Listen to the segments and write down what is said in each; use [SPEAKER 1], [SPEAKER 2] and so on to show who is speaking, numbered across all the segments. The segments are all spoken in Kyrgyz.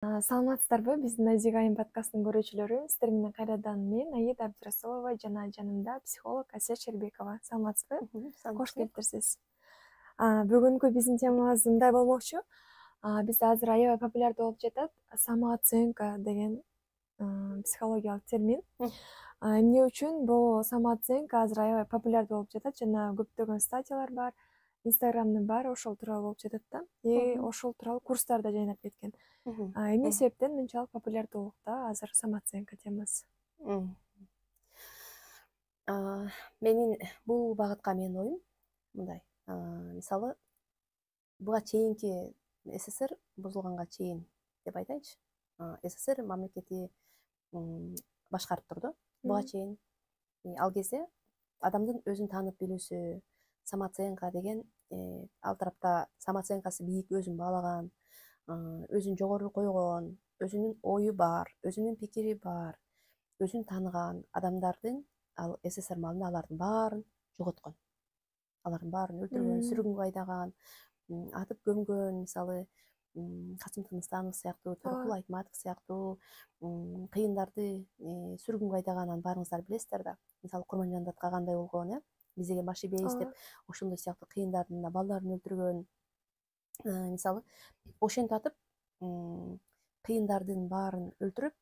[SPEAKER 1] Саламатсыздарбы, биздин Назик айым подкастынын көрүүчүлөрү. Сиздер менен кайрадан мен Аида Абдырасулова жана жанымда психолог Асия Шербекова. Саламатсызбы? Кош
[SPEAKER 2] Саламатсызбы.
[SPEAKER 1] келипсиз. Бүгүнкү биздин темабыз мындай болмокчу. Бизде азыр аябай популярдуу болуп жатат самооценка деген психологиялык термин. Эмне үчүн бул самооценка азыр аябай популярдуу болуп жатат жана көптөгөн статьялар бар, инстаграмдын баары ошол тууралуу болуп жатат да. Ошол тууралуу курстар да жайнап кеткен. Эмне себептен мынчалык популярдуулукта азыр самооценка темасы?
[SPEAKER 2] Менин бул багытка менин оюм мындай. Мисалы, буга чейинки СССР бузулганга чейин деп айтайынчы. СССР мамлекети башкарып турду. Буга чейин ал кезде адамдын өзүн таанып билүүсү, самооценка деген ал тарапта самооценкасы бийик, өзүн баалаган, өзүн жогору койгон, өзүнүн ою бар, өзүнүн пикири бар, өзүн тааныган адамдардын ал СССР маалында алардын баарын жоготкон. Алардын баарын өлтүргөн, сүргүнгө айдаган, атып көмгөн, мисалы, Касым Тыныстанов сыяктуу, Төрөкул Айтматов сыяктуу кыйындарды сүргүнгө айдаганын баарыңыздар билесиздер да. Мисалы, Курманжан-Датка кандай болгон, биз деген баш ийбейбиз деп ошондой сыяктуу кыйындардын балдарын өлтүргөн. Мисалы, ошентип атып кыйындардын баарын өлтүрүп,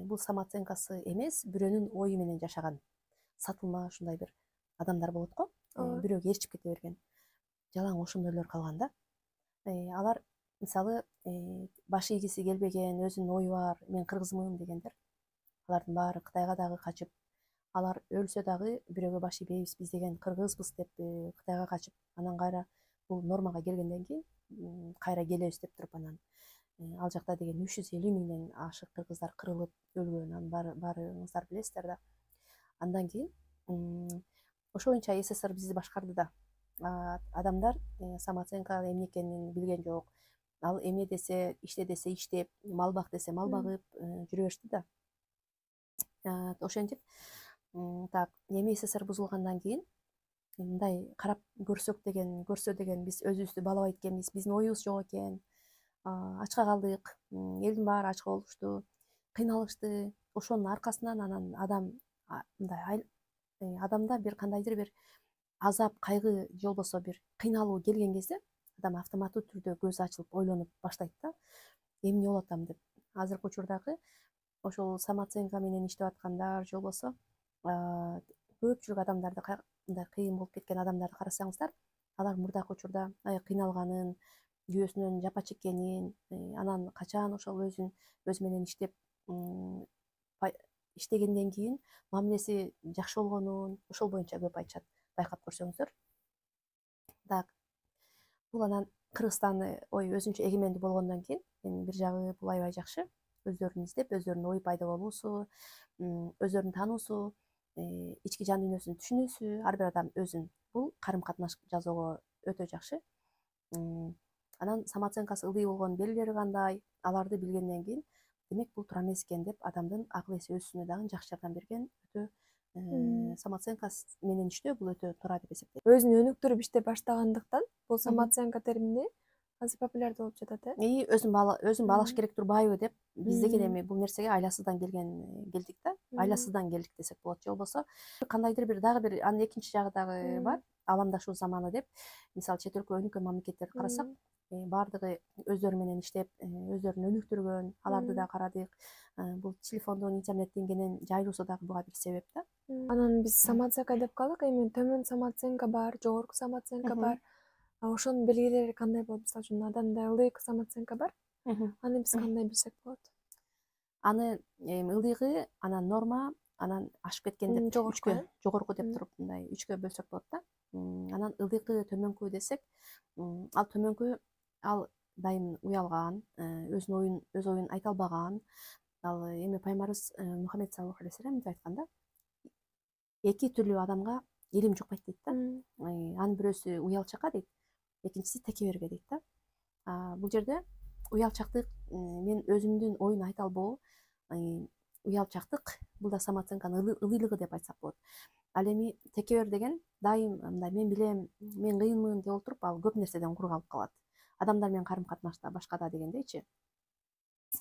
[SPEAKER 2] бул самооценкасы эмес, бирөөнүн ою менен жашаган сатылма ушундай бир адамдар болот го. Бирөөгө ээрчип кете берген. Жалаң ошондойлор калган да. Алар мисалы баш ийгиси келбеген, өзүнүн ою бар, мен кыргызмын дегендер. Алардын баары Кытайга дагы качып, алар өлсө дагы бирөөгө баш ийбейбиз, биз деген кыргызбыз деп Кытайга качып, анан кайра бул нормага келгенден кийин кайра келебиз деп туруп, анан ал жакта деген 350 миңден ашык кыргыздар кырылып өлгөн, анын баарыңыздар билесиздер да. Андан кийин ошо боюнча СССР бизди башкарды да. Адамдар самооценка эмне экенин билген жок. Ал эмне десе, иште десе иштеп, мал бак десе мал багып жүрө беришти да. Ошентип так эми СССР бузулгандан кийин мындай карап көрсө деген биз өзүбүздү баалабайт экенбиз, биздин оюбуз жок экен, ачка калдык, элдин баары ачка болушту, кыйналышты. Ошонун аркасынан анан адам мындай адамда бир кандайдыр бир азап, кайгы же болбосо бир кыйналуу келген кезде адам автоматтуу түрдө көзү ачылып ойлонуп баштайт да. Эмне болуп атам деп. Азыркы учурдагы ошол самооценка менен иштеп аткандар же болбосо көпчүлүк адамдарды, мындай кыйын болуп кеткен адамдарды карасаңыздар, алар мурдакы учурда кыйналганын, күйөөсүнөн жапа чеккенин, анан качан ошол өзү менен иштеп иштегенден кийин мамилеси жакшы болгонун ошол боюнча көп айтышат, байкап көрсөңүздөр. Так, бул анан Кыргызстан өзүнчө эгемендүү болгондон кийин бир жагы бул аябай жакшы. Өздөрүн издеп, өздөрүнүн ой пайда болуусу, өздөрүн таануусу, ички жан дүйнөсүн түшүнүүсү, ар бир адам өзүн бул карым катнаш жасоого өтө жакшы. Анан самооценкасы ылдый болгонун белгилери кандай, аларды билгенден кийин демек бул туура эмес экен деп адамдын акыл эси өсүүсүнө дагы жакшы жардам берген. Өтө самооценкасы менен иштөө бул өтө туура деп эсептейм.
[SPEAKER 1] Өзүн өнүктүрүп иштеп баштагандыктан бул самооценка термини азыр популярдуу болуп жатат,
[SPEAKER 2] өзүн баалаш керек турбайбы деп биз деген эми бул нерсеге айласыздан келдик да. Айласыздан келдик десек болот. Же болбосо кандайдыр бир дагы бир анын экинчи жагы дагы бар, аламдашуу заманы деп. Мисалы, чет өлкө өнүккөн мамлекеттерди карасак, баардыгы өздөрү менен иштеп, өздөрүн өнүктүргөн, аларды да карадык. Бул телефондон, интернеттен кенен жайылуусу дагы буга бир себеп да.
[SPEAKER 1] Анан биз самооценка деп калдык, эми төмөн самооценка бар, жогорку самооценка бар. Ошонун белгилери кандай болот? Мисалы үчүн адамда ылдый самооценка бар. Аны биз кандай билсек болот?
[SPEAKER 2] Аны ылдыйгы, анан норма, анан ашып кеткен деп жогорку деп туруп мындай 3кө бөлсөк болот да. Анан ылдыйкы, төмөнкү десек, ал төмөнкү ал дайым уялган, өз оюн айта албаган. Ал эми пайгамбарыбыз Мухаммед саллаллаху алейхи вассалам мынтип айткан да. Эки түрлүү адамга илим жукпайт дейт да. Анын бирөөсү уялчакка дейт, экинчиси текеберге дейт да. Бул жерде уялчактык, мен өзүмдүн оюн айта албоо, уялчактык, бул да самооценканын ылдыйлыгы деп айтсак болот. Ал эми текебер деген дайым мындай мен билем, мен кыйынмын деп олтуруп, ал көп нерседен кур калып калат. Адамдар менен карым катнашта, башкада дегендейчи.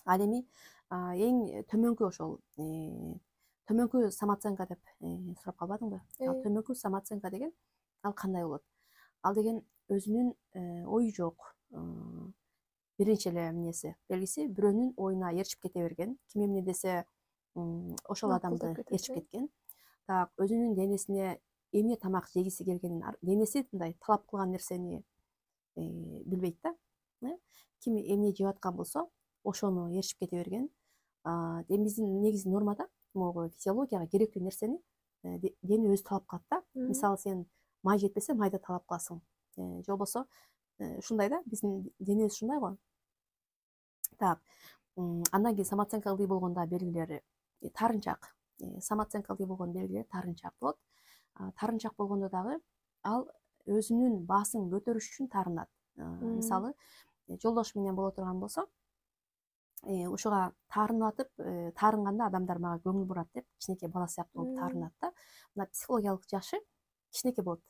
[SPEAKER 2] Ал эми эң төмөнкү ошол төмөнкү самооценка деп сурап калбадыңбы? Ал төмөнкү самооценка деген ал кандай болот? Ал деген өзүнүн ою жок биринчи эле эмнеси белгиси бирөөнүн оюна ээрчип кете берген, ким эмне десе ошол адамды ээрчип кеткен. Так өзүнүн денесине эмне тамак жегиси келгенин, денеси мындай талап кылган нерсени билбейт да. Ким эмне жеп аткан болсо ошону ээрчип кете берген. Эми биздин негизи нормада могу физиологияга керектүү нерсени дене өзү талап кылат да. Мисалы сен май жетпесе майды талап кыласың. Же болбосо ушундай да, биздин денебиз ушундай го. Так, андан кийин самооценка ылдый болгондо белгилери таарынчак. Самооценка ылдый болгон белгилери таарынчак болот. Таарынчак болгондо дагы ал өзүнүн баасын көтөрүш үчүн таарынат. Мисалы, жолдошу менен боло турган болсо, ушуга таарынып атып, таарынганда адамдар мага көңүл бурат деп кичинекей бала сыяктуу болуп таарынат да. Мына психологиялык жашы кичинекей болот.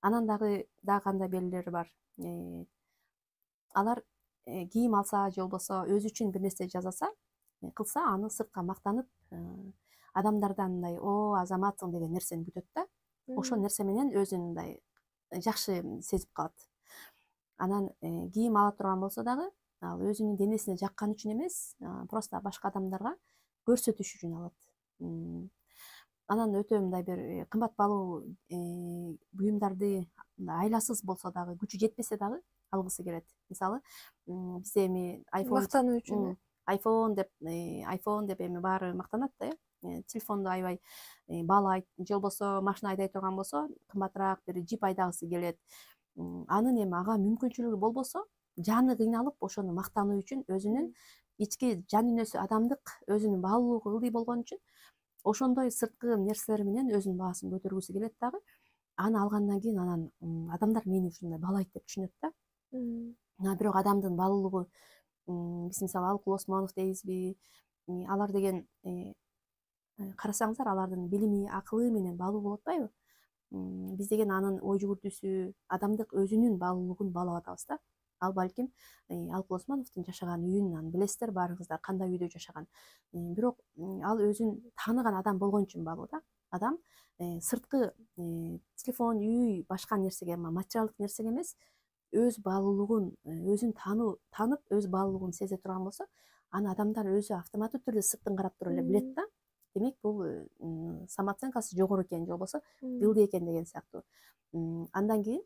[SPEAKER 2] Анан дагы кандай белгилери бар? Алар кийим алса же болбосо өзү үчүн бир нерсе жасаса, кылса, аны сыртка мактанып, адамдардан мындай о азаматсың деген нерсени күтөт да. Ошол нерсе менен өзүн мындай жакшы сезип калат. Анан кийим ала турган болсо дагы ал өзүнүн денесине жаккан үчүн эмес, просто башка адамдарга көрсөтүш үчүн алат. Анан өтө мындай бир кымбат баалуу буюмдарды айласыз болсо дагы, күчү жетпесе дагы алгысы келет. Мисалы, бизде эми
[SPEAKER 1] мактануу үчүн
[SPEAKER 2] iPhone деп эми баары мактанат да, телефонду аябай баалайт, же болбосо машина айдай турган болсо, кымбатыраак бир джип айдагысы келет. Анын эми ага мүмкүнчүлүгү болбосо, жаны кыйналып, ошону мактануу үчүн өзүнүн ички жан дүйнөсү, адамдык өзүнүн баалуулугу ылдый болгон үчүн ошондой сырткы нерселер менен өзүнүн баасын көтөргүсү келет дагы. Аны алгандан кийин анан адамдар мени ушундай баалайт деп түшүнөт да. Бирок адамдын баалуулугу, биз мисалы Алкул Осмонов дейбизби, алар деген карасаңыздар, алардын билими, акылы менен баалуу болуп атпайбы? Биз деген анын ой жүгүртүүсү, адамдык өзүнүн баалуулугун баалап атабыз да. Ал балким Алкул Осмоновдун жашаган үйүн аны билесиздер баарыңыздар, кандай үйдө жашаган. Бирок ал өзүн тааныган адам болгон үчүн баалуу да. Адам сырткы телефон, үй, башка нерсеге, материалдык нерсеге эмес, өз баалуулугун, өзүн таанып, өз баалуулугун сезе турган болсо, аны адамдар өзү автоматтуу түрдө сырттан карап туруп эле билет да. Демек, бул самооценкасы жогору экен, же болбосо билди экен деген сыяктуу. Андан кийин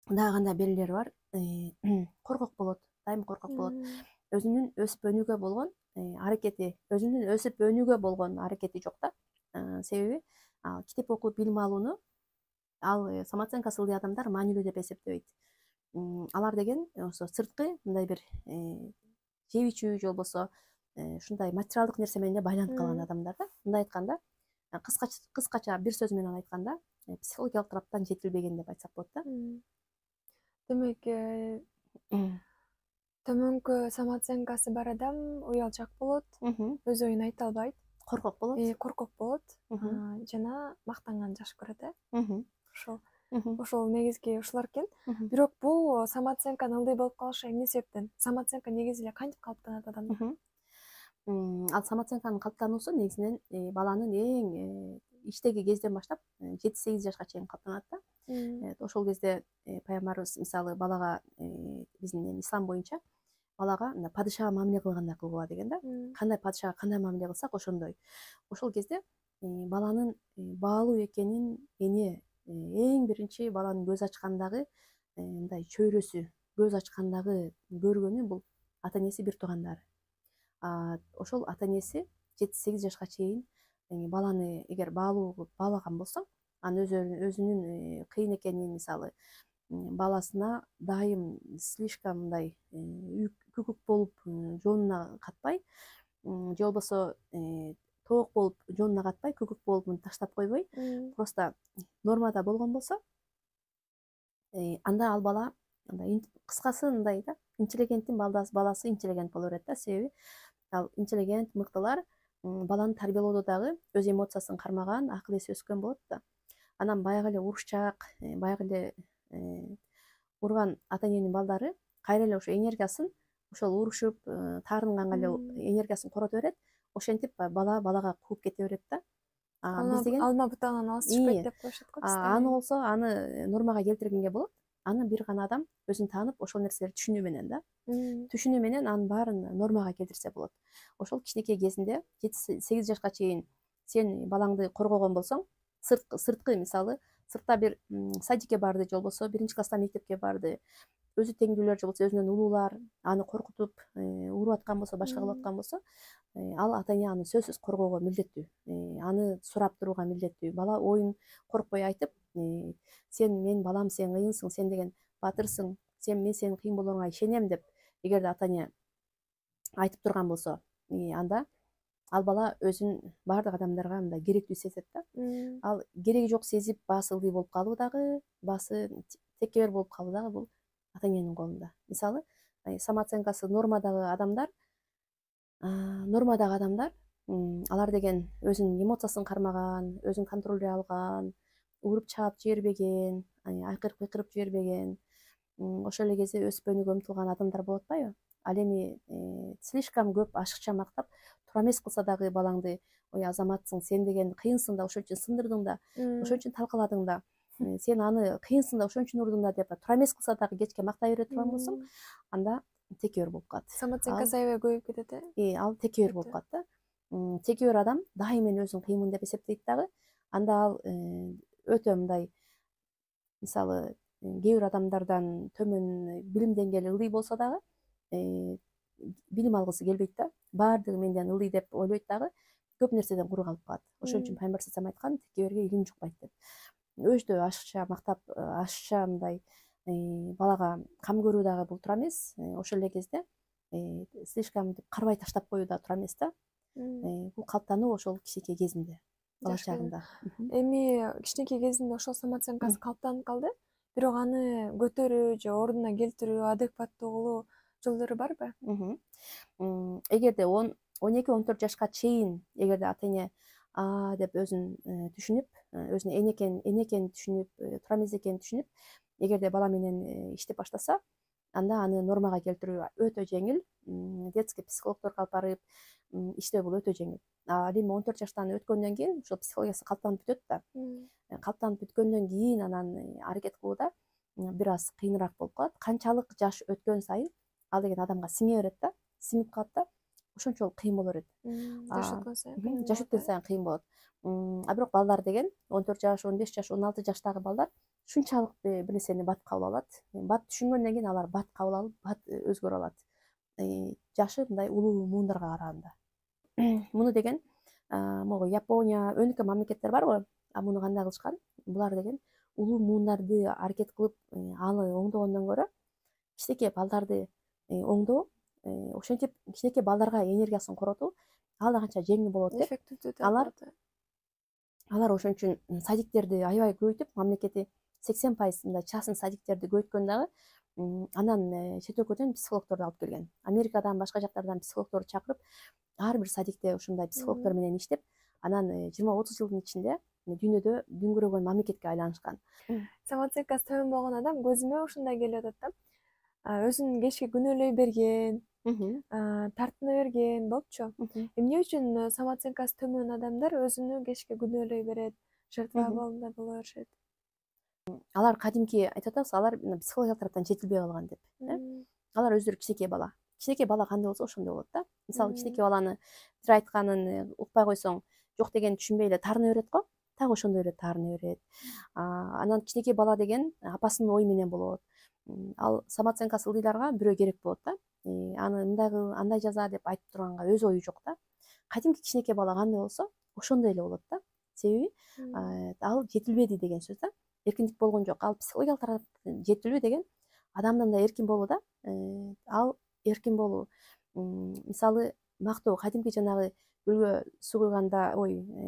[SPEAKER 2] дагы кандай белгилери бар? Коркок болот, дайым коркок болот. Өзүнүн өсүп өнүүгө болгон аракети, өзүнүн өсүп өнүүгө болгон аракети жок да. Себеби китеп окуп билим алууну ал самооценкасы ылдый адамдар маанилүү деп эсептебейт. Алар деген ошо сырткы мындай бир жеп ичүү, же болбосо ушундай материалдык нерсе менен байланып калган адамдар да. Мындай айтканда, кыскача бир сөз менен айтканда, психологиялык тараптан жетилбеген деп айтсак болот да.
[SPEAKER 1] Демек, төмөнкү самооценкасы бар адам уялчак болот, өз оюн айта албайт,
[SPEAKER 2] коркок
[SPEAKER 1] болот, жана мактанганды жакшы көрөт, ошол негизги ушулар экен. Бирок бул самооценканын ылдый болуп калышы эмне себептен? Самооценка негизи эле кантип калыптанат адамда?
[SPEAKER 2] Ал самооценканын калыптануусу негизинен баланын эң иштеги кезден баштап 7-8 жашка чейин калыптанат да. Ошол кезде пайгамбарыбыз мисалы балага биздин ислам боюнча балага падышага мамиле кылгандай кылгыла деген да. Кандай падышага кандай мамиле кылсак ошондой. Ошол кезде баланын баалуу экенин эң биринчи баланын көз ачкандагы мындай чөйрөсү, көз ачкандагы көргөнү бул ата энеси, бир туугандары. Ошол ата энеси 7-8 жашка чейин баланы эгер баалуу баалаган болсо, анын өзүнүн кыйын экенин, мисалы, баласына дайым слишком мындай күкүк болуп жонуна катпай, же болбосо тоок болуп жонуна катпай, күкүк болуп муну таштап койбой, просто нормада болгон болсо, анда ал бала кыскасы мындай да, интеллигенттин баласы интеллигент боло берет да. Себеби ал интеллигент, мыктылар баланы тарбиялоодо дагы өз эмоциясын кармаган, акыл эси өскөн болот да. Анан баягы эле урушчаак, баягы эле урган ата эненин балдары кайра эле ошо энергиясын ошол урушуп таарынганга эле энергиясын корото берет. Ошентип балага кууп кете берет да. Биз деген
[SPEAKER 1] алма бутагынан алыс чыкпайт деп коюшат го бизде.
[SPEAKER 2] аны болсо аны нормага келтиргенге болот. Аны бир гана адам өзүн таанып ошол нерселерди түшүнүү менен да. Түшүнүү менен анын баарын нормага келтирсе болот. Ошол кичинекей кезинде 7-8 жашка чейин сен балаңды коргогон болсоң, сырткы мисалы сыртта бир садикке барды же болбосо 1-класста мектепке барды, өзү теңдүүлөр же болбосо өзүнөн улуулар аны коркутуп уруп аткан болсо, башка кылып аткан болсо, ал ата эне аны сөзсүз коргоого милдеттүү, аны сурап турууга милдеттүү. Бала оюн коркпой айтып, сен менин балам, сен кыйынсың, сен деген батырсың, мен сенин кыйын болооруңа ишенем деп эгерде ата эне айтып турган болсо, анда ал бала өзүн баардык адамдарга мындай керектүү сезет да. Ал кереги жок сезип баасы ылдый болуп калуу дагы, баасы текебер болуп калуу дагы бул ата эненин колунда. Мисалы самооценкасы нормадагы адамдар алар деген өзүнүн эмоциясын кармаган, өзүн контролдой алган, уруп чаап жибербеген, айкырып жибербеген, ошол эле кезде өсүп өнүүгө умтулган адамдар болуп атпайбы? Ал эми слишком көп ашыкча мактап туура эмес кылса дагы балаңды, ой азаматсың, сен деген кыйынсың да, ошон үчүн сындырдың да, ошон үчүн талкаладың да, сен аны кыйынсың да, ошон үчүн урдуң да деп туура эмес кылса дагы кечке мактай бере турган болсоң, анда текебер болуп калат.
[SPEAKER 1] Самооценкасы аябай көбөйүп кетет
[SPEAKER 2] ал текебер болуп калат да. Текебер адам дайыма өзүн кыйынмын деп эсептейт дагы. Анда ал өтө мындай, мисалы кээ бир адамдардан төмөн билим деңгээли ылдый болсо дагы билим алгысы келбейт да. Баардыгы менден ылдый деп ойлойт дагы, көп нерседен куру калып калат. Ошон үчүн пайгамбар салам айткан, текеберге илим жукпайт деп. Өйдө ашыкча мактап, ашыкча мындай балага кам көрүү дагы бул туура эмес. Ошол эле кезде слишком карбай таштап коюу да туура эмес да. Бул калыптануу ошол кичинекей кезинде, бала чагында.
[SPEAKER 1] Эми кичинекей кезинде ошол самооценкасы калыптанып калды, бирок аны көтөрүү же ордуна келтирүү, адекваттуу кылуу жолдору барбы?
[SPEAKER 2] Эгерде 12-14 жашка чейин эгерде ата эне деп өзүн түшүнүп, өзүнүн эне экенин түшүнүп, туура эмес экенин түшүнүп, эгерде бала менен иштеп баштаса, анда аны нормага келтирүү өтө жеңил. Детский психологдорго алып барып иштөө бул өтө жеңил. Ал эми 14 жаштан өткөндөн кийин ошол психологиясы калыптанып бүтөт да. Калыптанып бүткөндөн кийин анан аракет кылууда бир аз кыйыныраак болуп калат. Канчалык жаш өткөн сайын ал деген адамга сиңе берет да, сиңип калат да. Ошончолук кыйын боло берет. Жаш өткөн сайын кыйын болот. Бирок балдар деген 14 жаш, 15 жаш, 16 жаштагы балдар шунчалык бир нерсени бат кабыл алат. Бат түшүнгөндөн кийин алар бат кабыл алып, бат өзгөрө алат. Жашы мындай улуу муундарга караганда. Муну деген могу Япония, өнүккөн мамлекеттер барбы? Муну кандай кылышкан? Булар деген улуу муундарды аракет кылып аны оңдогондон көрө кичинекей балдарды оңдоо, ошентип кичинекей балдарга энергиясын коротуу ал канча жеңил болот деп. Алар ошон үчүн садиктерди аябай көбөйтүп, мамлекети 80% мындай частный садиктерди көбөйткөн дагы, анан чет өлкөдөн психологдорду алып келген. Америкадан, башка жактардан психологдорду чакырып, ар бир садикте ушундай психологдор менен иштеп, анан 20-30 жылдын ичинде дүйнөдө дүңгүрөгөн мамлекетке айланышкан.
[SPEAKER 1] Самооценкасы төмөн болгон адам көзүмө ушундай келип атат да. Өзүн кечке күнөөлөй берген, тартына берген болупчу. Эмне үчүн самооценкасы төмөн адамдар өзүнү кечке күнөөлөй берет, жертва абалында боло беришет?
[SPEAKER 2] Алар кадимки айтып атабыз, алар психологиялык тараптан жетилбей калган деп. Алар өздөрү кичинекей бала. Кичинекей бала кандай болсо ошондой болот да. Мисалы кичинекей баланы бир айтканын укпай койсоң, жок дегенди түшүнбөй эле таарына берет го. Так ошондой эле таарына берет. Анан кичинекей бала деген апасынын ою менен болот. Ал самооценкасы ылдыйларга бирөө керек болот да. Аны мындай кыл, андай жаза деп айтып турганга өз ою жок да. Кадимки кичинекей бала кандай болсо, ошондой эле болот да. Себеби ал жетилбеди деген сөз да. Эркиндик болгон жок. Ал психологиялык тараптан жетилүү деген адамдын мындай эркин болуу да. Ал эркин болуу. Мисалы мактоо кадимки жанагы гүлгө суу куйганда,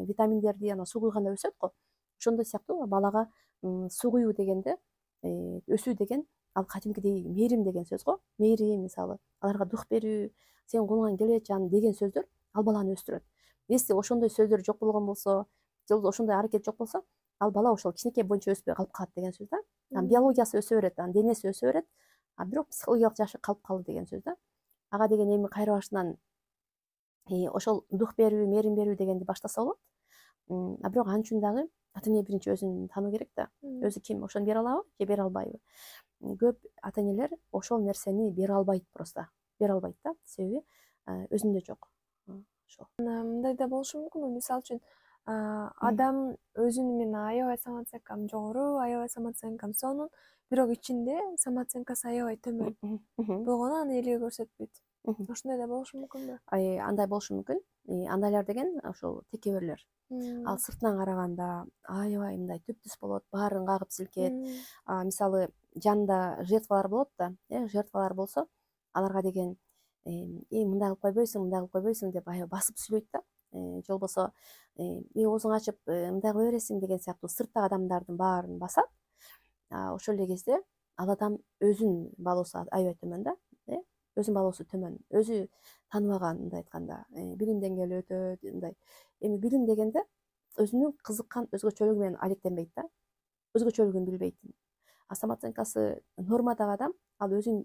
[SPEAKER 2] витаминдерди анан суу куйганда өсөт го. Ошондой сыяктуу балага суу куюу дегенде, өсүү деген ал кадимкидей мээрим деген сөз го. Мээрим, мисалы аларга дух берүү, сенин колуңан келбейт жан деген сөздөр ал баланы өстүрөт. Если ошондой сөздөр жок болгон болсо, же ошондой аракет жок болсо, ал бала ошол кичинекей боюнча өспөй калып калат деген сөз да. Биологиясы өсө берет, денеси өсө берет, бирок психологиялык жашы калып калды деген сөз да. ага деген эми кайра башынан ошол дух берүү, мээрим берүү дегенди баштаса болот. А бирок ал үчүн дагы ата эне биринчи өзүн таануу керек да. Өзү ким, ошону бере алабы же бере албайбы? Көп ата энелер ошол нерсени бере албайт, просто бере албайт да, себеби өзүндө жок. Ошол.
[SPEAKER 1] Мындай да болушу мүмкүнбү? Мисалы үчүн адам өзүнүн менен аябай самооценкам жогору, аябай самооценкам сонун, бирок ичинде самооценкасы аябай төмөн болгону аны элге көрсөтпөйт. Ошондой да болушу мүмкүнбү?
[SPEAKER 2] Андай болушу мүмкүн. Андайлар деген ошол текеберлер. Ал сыртынан караганда аябай мындай түп-түз болот, баарын кагып силкет. Мисалы жанында жертвалар болот да, жертвалар болсо, аларга деген мындай кылып койбойсуң, мындай кылып койбойсуң деп аябай басып сүйлөйт да. Же болбосо оозуңду ачып мындай кыла бересиң деген сыяктуу сырттагы адамдардын баарын басат. Ошол эле кезде ал адам өзүнүн баалоосу аябай төмөн да, өзүнүн баалоосу төмөн, өзү тааныбаган, мындай айтканда, билим деңгээли өтө мындай. Эми билим дегенде өзүнүн кызыккан өзгөчөлүгү менен алектенбейт да, өзгөчөлүгүн билбейт. Самооценкасы нормадагы адам ал өзүн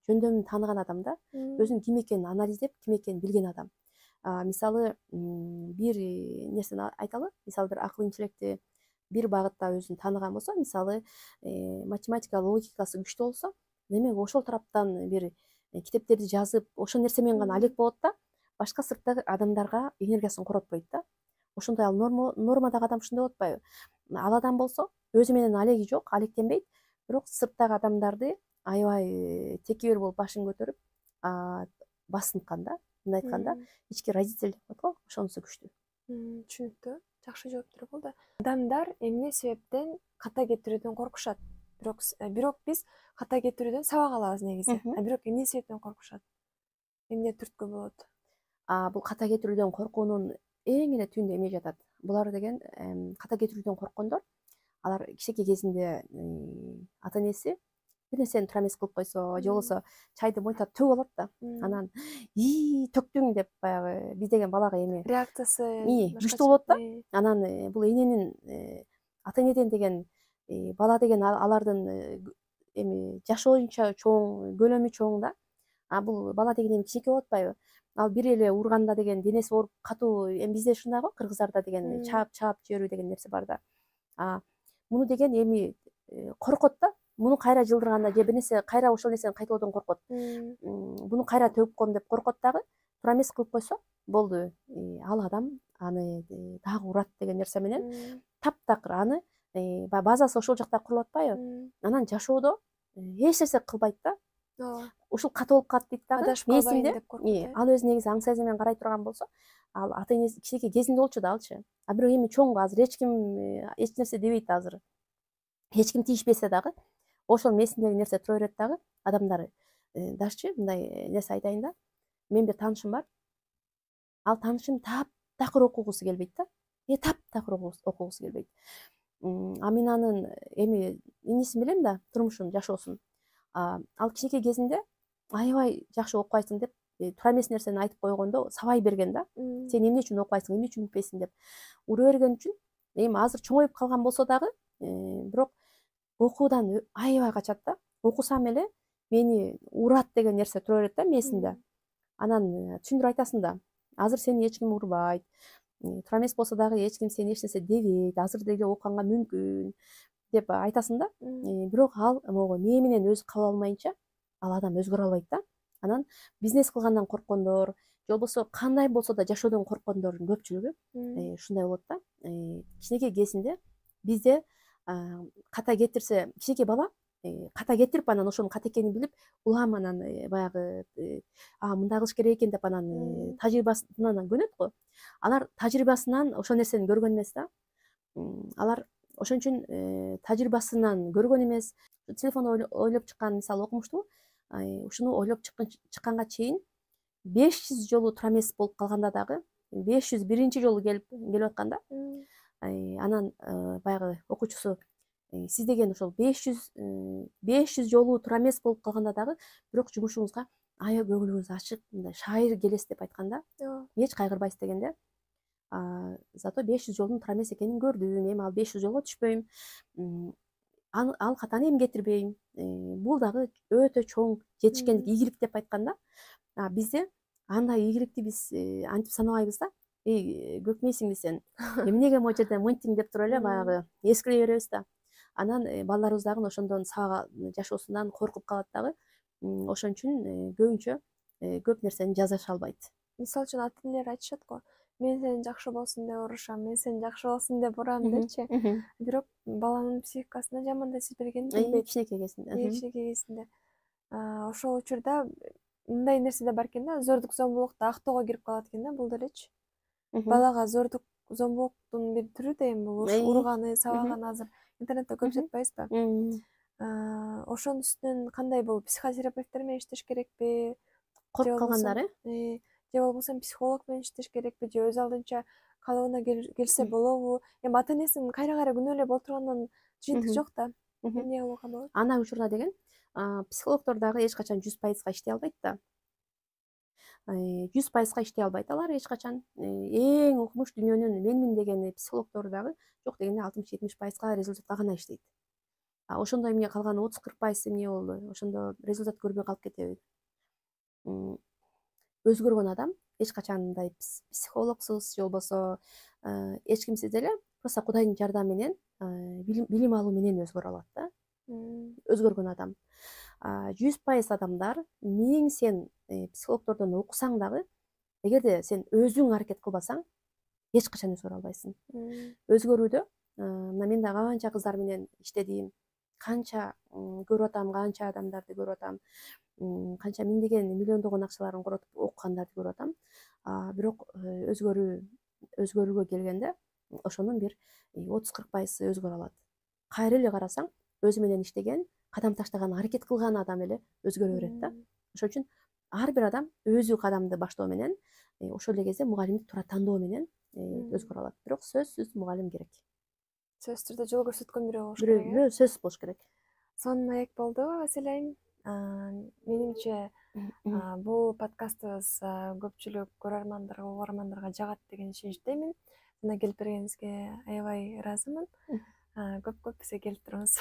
[SPEAKER 2] жөндөмүн тааныган адам да, өзүнүн ким экенин анализдеп, ким экенин билген адам. Мисалы бир нерсени айталы, мисалы бир акыл интеллекти бир багытта өзүн тааныган болсо, мисалы математика логикасы күчтүү болсо, демек ошол тараптан бир китептерди жазып, ошол нерсе менен гана алек болот да, башка сырттагы адамдарга энергиясын коротпойт да. Ошондой ал нормадагы адам ушундай болуп атпайбы? Ал адам болсо өзү менен алеги жок, алектенбейт, бирок сырттагы адамдарды аябай текебер болуп башын көтөрүп басынткан да. Мындай айтканда, ички родитель деп коет го, ошонусу күчтүү.
[SPEAKER 1] Түшүнүктүү. Жакшы жооптор болду. Адамдар эмне себептен ката кетирүүдөн коркушат? Бирок биз ката кетирүүдөн сабак алабыз негизи. Бирок эмне себептен коркушат? Эмне түрткү болот?
[SPEAKER 2] Бул ката кетирүүдөн коркуунун эң эле түбүндө эмне жатат? Булар деген ката кетирүүдөн корккондор, алар кичинекей кезинде ата энеси бир нерсени туура эмес кылып койсо, же болбосо чайды мойнотуп төгүп алат да, анан төктүң деп баягы биз деген балага эми
[SPEAKER 1] Реакциясы
[SPEAKER 2] күчтүү болот да. Анан бул эненин ата энеден деген бала деген алардын эми жаш боюнча чоң, көлөмү чоң да. Бул бала деген эми кичинекей болуп атпайбы? Ал бир эле урганда деген денеси ооруп катуу, эми бизде ушундай го, кыргыздарда деген чаап жиберүү деген нерсе бар да. Муну деген эми коркот да. Муну кайра жылдырганда же бир нерсе кайра ошол нерсени кайталоодон коркот. Буну кайра төгүп коем деп коркот дагы. Туура эмес кылып койсо болду. Ал адам аны дагы урат деген нерсе менен таптакыр аны базасы ошол жакта курулуп атпайбы? Анан жашоодо эч нерсе кылбайт да. Ушул ката болуп калат дейт дагы. Мээсинде ал өзү негизи аң сезим менен карай турган болсо, ал ата энеси кичинекей кезинде болчу да алчы. Бирок эми чоң азыр эч ким эч нерсе дебейт азыр. Эч ким тийишпесе дагы, ошол мээсиндеги нерсе тура берет дагы. Адамдар дашчы мындай нерсе айтайын да. Менин бир таанышым бар. Ал таанышым таптакыр окугусу келбейт да. Таптакыр окугусу келбейт. Мен анын эми инисин билем да, турмушун, жашоосун. Ал кичинекей кезинде аябай жакшы окубайсың деп туура эмес нерсени айтып койгондо сабай берген да. Сен эмне үчүн окубайсың, эмне үчүн билбейсиң деп ура берген үчүн эми азыр чоңоюп калган болсо дагы, бирок окуудан аябай качат да. Окусам эле мени урат деген нерсе тура берет да мээсинде. Анан түшүндүрүп айтасың да. Азыр сени эч ким урбайт. Туура эмес болсо дагы эч ким сени эч нерсе дебейт. Азыр деле окуганга мүмкүн деп айтасың да. Бирок ал могу мээ менен өзү кабыл алмайынча ал адам өзгөрө албайт да. Анан бизнес кылгандан корккондор, же болбосо кандай болсо да жашоодон корккондордун көпчүлүгү ушундай болот да. Кичинекей кезинде бизде ката кетирсе, кичинекей бала ката кетирип анан ошонун ката экенин билип, улам анан баягы мындай кылыш керек экен деп анан тажрыйбасынан көнөт го. Алар тажрыйбасынан ошол нерсени көргөн эмес да. Алар ошон үчүн тажрыйбасынан көргөн эмес. Телефондо ойлоп чыккан, мисалы окумуштуу, ушуну ойлоп чыкканга чейин 500 жолу туура эмес болуп калганда дагы 501 жолу келип атканда, анан баягы окуучусу сиз деген ошол 500 жолу туура эмес болуп калганда дагы, бирок жумушуңузга аябай көңүлүңүз ачык, мындай шайыр келесиз деп айтканда, эч кайгырбайсыз дегенде, зато 500 жолдун туура эмес экенин көрдүм. Эми ал 500 жолго түшпөйм. ал катаны эмгетирбейм. Бул дагы өтө чоң жетишкендик, ийгилик деп айтканда, бизде андай ийгиликти биз антип санабайбыз да. Көкмейсиңби сен? Эмнеге могу жерде мынтиң деп туруп эле баягы эскилей беребиз да. Анан балдарыбыз дагы ошондон саба жашоосунан коркуп калат дагы. Ошон үчүн көбүнчө көп нерсени жазыша албайт.
[SPEAKER 1] Мисалы үчүн ата энелер айтышат го, мен сени жакшы болсун деп урушам, мен сени жакшы болсун деп урам депчи. Бирок баланын психикасына жаман таасир бергенин билбейт.
[SPEAKER 2] Кичинекей кезинде.
[SPEAKER 1] Кичинекей кезинде. Ошол учурда мындай нерсе да бар экен да, зордук зомбулукту актоого кирип калат экен да бул делечи. Балага зордук зомбулуктун бир түрү да эми бул урганы, сабаганы азыр интернетте көп жатпайбызбы? Ошонун үстүнөн кандай бул психотерапевттер менен иштеш керекпи?
[SPEAKER 2] Коркуп калгандар,
[SPEAKER 1] же болбосо психолог менен иштеш керекпи, же өз алдынча калыбына келсе болобу? Эми ата энесин кайра күнөөлөп отургандан жыйынтык жок да. Эмне кылууга болот?
[SPEAKER 2] Ана учурда деген психологдор дагы эч качан 100% иштей албайт да. 100% иштей албайт алар эч качан. Эң укмуш дүйнөнүн менмин деген психологдор дагы жок дегенде 60-70%га результатка гана иштейт. Ошондо эмне калган 30-40% эмне болду? Ошондо результат көрбөй калып кетеби? Өзгөргөн адам эч качан мындай психологсуз же болбосо эч кимсиз эле просто Кудайдын жардамы менен билим алуу менен өзгөрө алат да. Өзгөргөн адам. 100% адамдар мең сен психологдордон окусаң дагы, эгерде сен өзүң аракет кылбасаң, эч качан өзгөрө албайсың. Өзгөрүүдө мына мен да канча кыздар менен иштедим, канча көрүп атам, канча адамдарды көрүп атам, канча миңдеген миллиондогон акчаларын коротуп окугандарды көрүп атам. Бирок өзгөрүүгө келгенде ошонун бир 30-40% өзгөрө алат. Кайра эле карасаң, өзү менен иштеген, кадам таштаган, аракет кылган адам эле өзгөрө берет да. Ошон үчүн ар бир адам өзү кадамды баштоо менен, ошол эле кезде мугалимди туура тандоо менен өзгөрө алат. Бирок сөзсүз мугалим керек.
[SPEAKER 1] Сөзсүз түрдө жол көрсөткөн бирөө болуш керек.
[SPEAKER 2] Бирөө сөзсүз болуш керек.
[SPEAKER 1] Сонун маек болду, Василайым. Менимче бул подкастыбыз көпчүлүк көрөрмандарга, угармандарга жагат деген ишеничтемин. Мына келип бергениңизге аябай ыраазымын. Көп бизге келип туруңуз.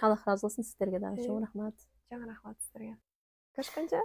[SPEAKER 2] Аллах ыраазы болсун, сиздерге дагы чоң рахмат.
[SPEAKER 1] Чоң рахмат сиздерге. Көрүшкөнчө.